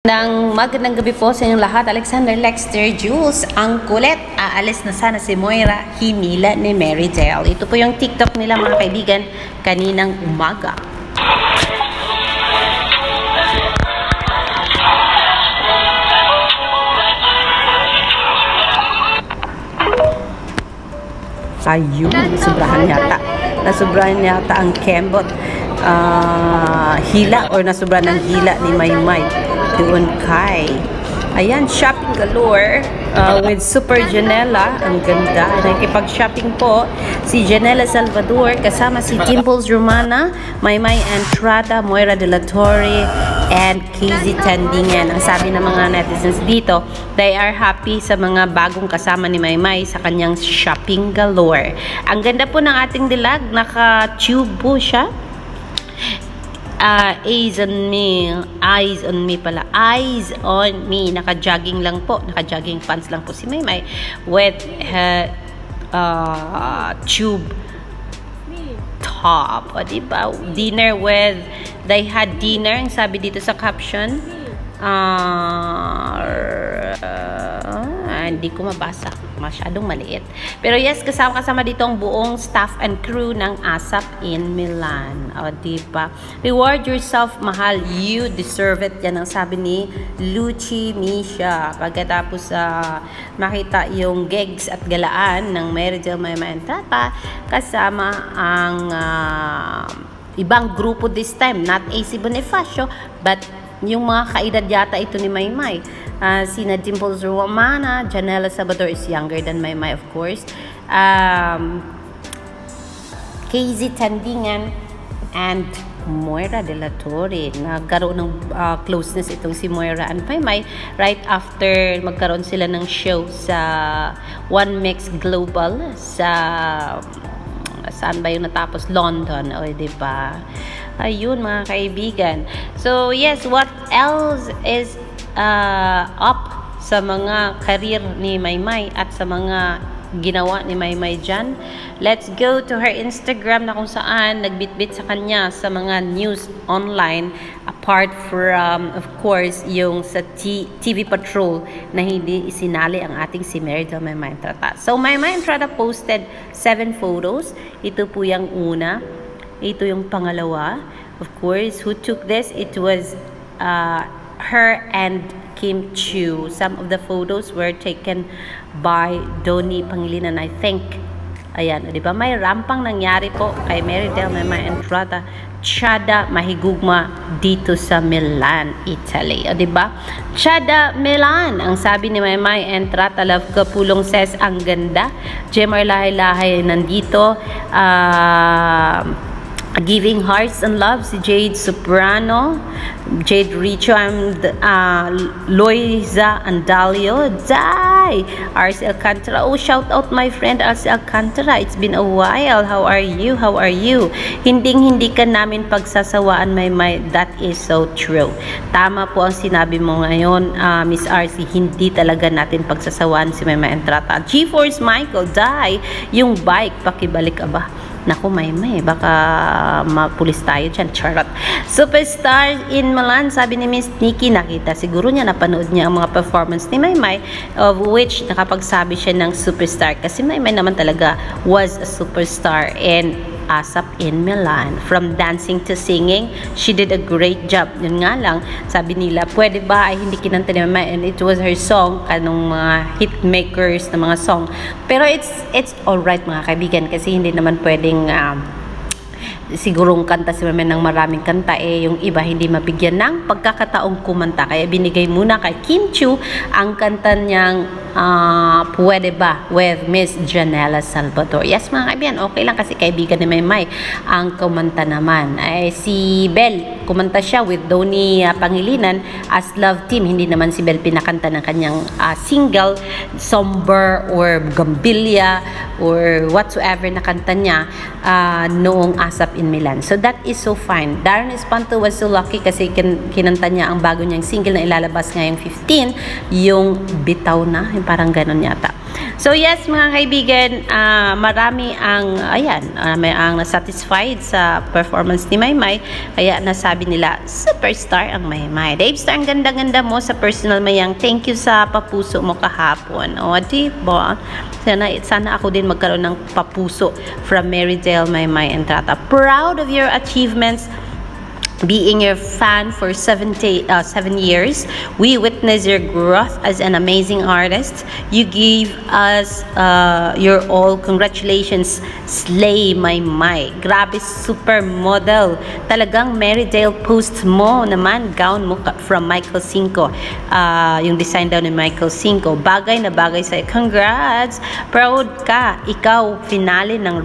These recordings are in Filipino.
Magandang gabi po sa inyong lahat. Alexander Lexter Jules, ang kulit. Aalis na sana si Moira, hinila ni Mary Dale. Ito po yung TikTok nila mga kaibigan kaninang umaga. Ayun, nasubrahan yata ang kembot. Hila or nasobrahan ng hila ni Maymay doon kay ayan, shopping galore with Super Janela. Ang ganda, nakikipag-shopping po si Janela Salvador kasama si Dimples Romana, Maymay Entrada, Moira de la Torre and KZ Tandingan. Ang sabi ng mga netizens dito, they are happy sa mga bagong kasama ni Maymay sa kanyang shopping galore. Ang ganda po ng ating dilag, naka-tube po siya. Eyes on me pala. Eyes on me. Naka-jogging lang po. Naka-jogging pants lang po si Maymay with her tube top. O diba? Dinner with, they had dinner. Ang sabi dito sa caption. Hindi ko mabasa. Masyadong maliit. Pero yes, kasama dito ang buong staff and crew ng ASAP in Milan. O, diba? Reward yourself, mahal. You deserve it. Yan ang sabi ni Luchi Misha. Pagkatapos makita yung gigs at galaan ng Mary Dale Maymay Entrada kasama ang ibang grupo this time. Not AC Bonifacio, but yung mga kaedad yata ito ni Maymay. Sina Dimples Romana, Janela Salvador is younger than Maymay, of course. KZ Tandingan and Moira de la Torre. Nagkaroon ng closeness itong si Moira and Maymay right after magkaroon sila ng show sa One Mix Global sa saan ba yung natapos? London. O, diba? Ayun, mga kaibigan. So, yes, what else is up sa mga career ni Maymay at sa mga ginawa ni Maymay dyan? Let's go to her Instagram na kung saan nagbitbit sa kanya sa mga news online apart from, of course, yung sa TV Patrol na hindi isinali ang ating si Mary Dale Maymay Entrada. So, Maymay Entrada posted 7 photos. Ito po yung una. Ito yung pangalawa. Of course, who took this? It was her and Kim Chiu. Some of the photos were taken by Donnie Pangilinan, I think. Ayan, di ba? May rampang nangyari po kay Mary Dale Maymay Entrada. Chada mahigugma dito sa Milan, Italy. O, di ba? Chada Milan. Ang sabi ni Maymay Entrada, love ka pulong says, ang ganda. Jemar Lahay-Lahay nandito. Giving hearts and love si Jade Soprano, Jade Richo, and Loiza Andalio, Dai, RC Alcantara. Oh, shout out my friend RC Alcantara. It's been a while. How are you? How are you? Hindi ka namin pagsasawaan, Maymay. That is so true. Tama po ang sinabi mo ngayon, Miss RC. Hindi talaga natin pagsasawaan si Maymay Entrada. G-Force Michael, Dai, yung bike, pakibalik ba? Naku, Maymay, baka mapulis tayo dyan. Charot. Superstar in Milan, sabi ni Miss Nikki, nakita siguro niya, napanood niya ang mga performance ni Maymay, of which nakapagsabi siya ng superstar. Kasi Maymay naman talaga was a superstar in ASAP in Milan. From dancing to singing, she did a great job. Yun nga lang, sabi nila, pwede ba ay hindi kinanta ni Maymay, and it was her song, kanong mga hit makers na mga song. Pero it's alright mga kaibigan, kasi hindi naman pwedeng sigurong kanta si Maymay ng maraming kanta, yung iba hindi mabigyan ng pagkakataong kumanta. Kaya binigay muna kay Kim Chiu ang kanta niyang Pwede Ba with Miss Janela Salvador. Yes mga kaibigan, okay lang kasi kaibigan ni Maymay ang kumanta naman. Si Belle, kumanta siya with Donnie Pangilinan as Love Team. Hindi naman si Belle pinakanta ng kanyang single, Somber or Gambilia or whatsoever na kanta niya noong ASAP in Milan. So that is so fine. Darren Espanto was so lucky kasi kinanta niya ang bago niyang single na ilalabas ngayong 15, yung Bitaw Na, yung parang ganon yata. So yes, mga kaibigan, marami ang, may ang nasatisfied sa performance ni Maymay, kaya nasabi nila, superstar ang Maymay. Dave Star, ang ganda-ganda mo sa personal, Mayang. Thank you sa papuso mo kahapon. O, diba? Sana ako din magkaroon ng papuso from Marydale, Maymay Entrata. Proud of your achievements, being your fan for 7 years. We witnessed your growth as an amazing artist. You gave us your all. Congratulations, Slay Maymay. Grabe, supermodel. Talagang Marydale post mo naman, gown mo from Michael Cinco. Yung design daw ni Michael Cinco. Bagay na bagay sa'yo. Congrats! Proud ka. Ikaw, finale ng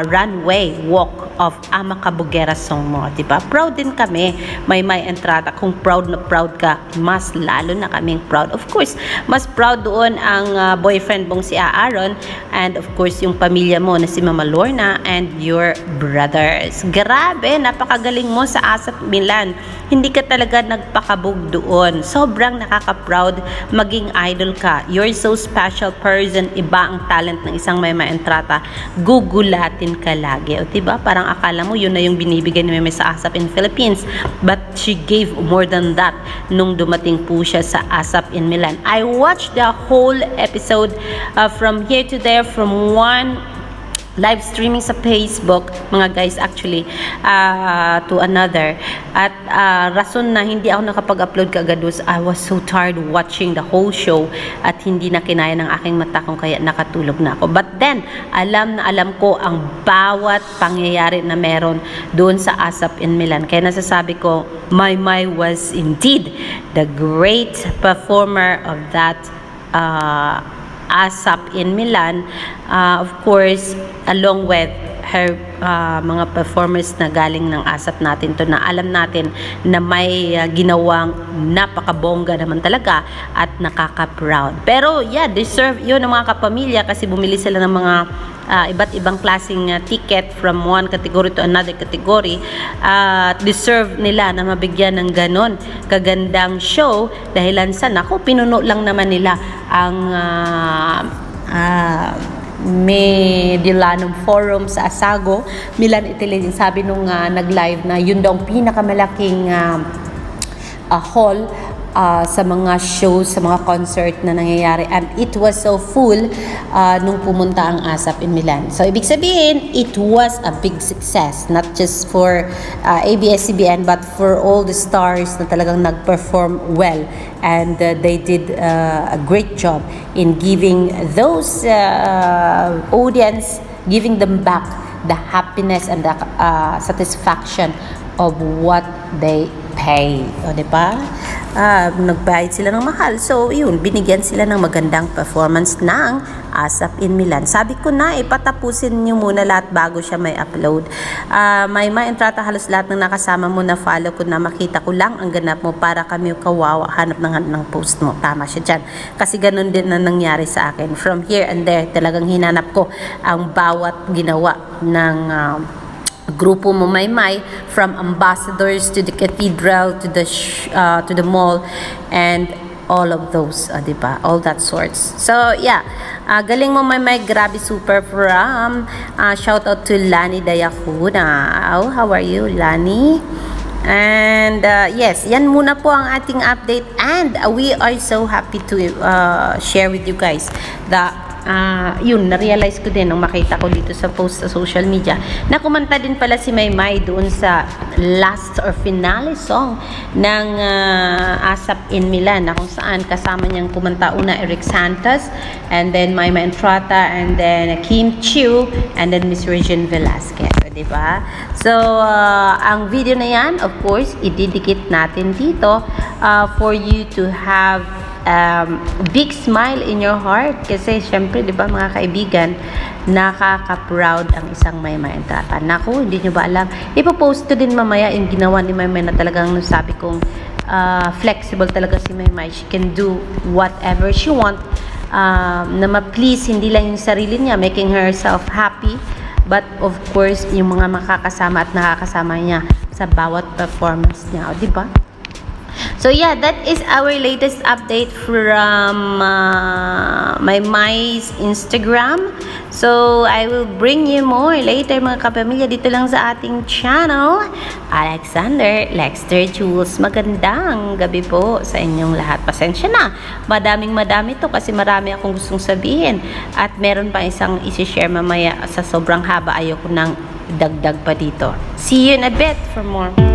runway walk of Ama Kabugera song mo, diba? Proud din kami, Maymay Entrata. Kung proud na proud ka, mas lalo na kaming proud. Of course, mas proud doon ang boyfriend mong si Aaron, and of course, yung pamilya mo na si Mama Lorna and your brothers. Grabe, napakagaling mo sa ASAP Milan. Hindi ka talaga nagpakabog doon. Sobrang nakaka-proud maging idol ka. You're so special person. Iba ang talent ng isang Maymay Entrata. Gugulatin ka lagi. O diba? Parang akala mo yun na yung binibigay ni Maymay sa ASAP in Philippines. But she gave more than that nung dumating po siya sa ASAP in Milan. I watched the whole episode from here to there, from one live streaming sa Facebook, mga guys, actually, to another. At rason na hindi ako nakapag-upload kaagad was I was so tired watching the whole show at hindi na kinaya ng aking mata kung kaya nakatulog na ako. But then, alam na alam ko ang bawat pangyayari na meron doon sa ASAP in Milan. Kaya nasasabi ko, Maymay was indeed the great performer of that ASAP in Milan, of course, along with her mga performers na galing ng ASAP natin to, na alam natin na may ginawang napakabongga naman talaga at nakaka-proud. Pero yeah, deserve yun ng mga kapamilya kasi bumili sila ng mga iba't ibang klaseng ticket from one category to another category. Deserve nila na mabigyan ng ganon kagandang show dahilan sa pinuno lang naman nila ang Medilanum Forum sa Asago, Milan, Italy. Sabi nung nag-live na yun daw ang pinakamalaking hall sa mga shows, sa mga concert na nangyayari, and it was so full nung pumunta ang ASAP in Milan. So ibig sabihin, it was a big success, not just for ABS-CBN but for all the stars na talagang nag-perform well, and they did a great job in giving those audience, giving them back the happiness and the satisfaction of what they pay. O, diba? Nagbayad sila ng mahal. So, yun, binigyan sila ng magandang performance ng ASAP in Milan. Sabi ko na, ipatapusin nyo muna lahat bago siya may upload. Maymay Entrata, halos lahat ng nakasama mo na follow ko na makita ko lang ang ganap mo para kami kawawa, hanap ng post mo. Tama siya dyan. Kasi ganun din na nangyari sa akin. From here and there, talagang hinanap ko ang bawat ginawa ng grupo mo, Maymay, from ambassadors to the cathedral to the mall and all of those, diba? All that sorts. So yeah, galing mo, Maymay, grabe, super. From shout out to Lani Dayakuna. Oh, how are you, Lani? And yes, yan muna po ang ating update, and we are so happy to share with you guys the yun, na-realize ko din nung makita ko dito sa post sa social media na kumanta din pala si Maymay doon sa last or finale song ng ASAP in Milan, na kung saan kasama niyang kumanta una Eric Santos, and then Maymay Entrata, and then Kim Chiu, and then Miss Regine Velasquez, diba? So ang video na yan, of course, ididikit natin dito for you to have big smile in your heart, kasi syempre, di ba, mga kaibigan, nakaka-proud ang isang Maymay Entrata. Naku, hindi nyo ba alam, ipopost ko din mamaya yung ginawa ni Maymay na talagang sabi kong flexible talaga si Maymay. She can do whatever she want, na ma-please hindi lang yung sarili niya, making herself happy, but of course yung mga makakasama at nakakasama niya sa bawat performance niya, o di ba? So yeah, that is our latest update from my Instagram. So I will bring you more later mga kapamilya dito lang sa ating channel. Alexander Lexter Jules, magandang gabi po sa inyong lahat. Pasensya na, madami to kasi marami akong gustong sabihin. At meron pa isang isi-share mamaya sa sobrang haba, ayoko nang dagdag pa dito. See you in a bit for more.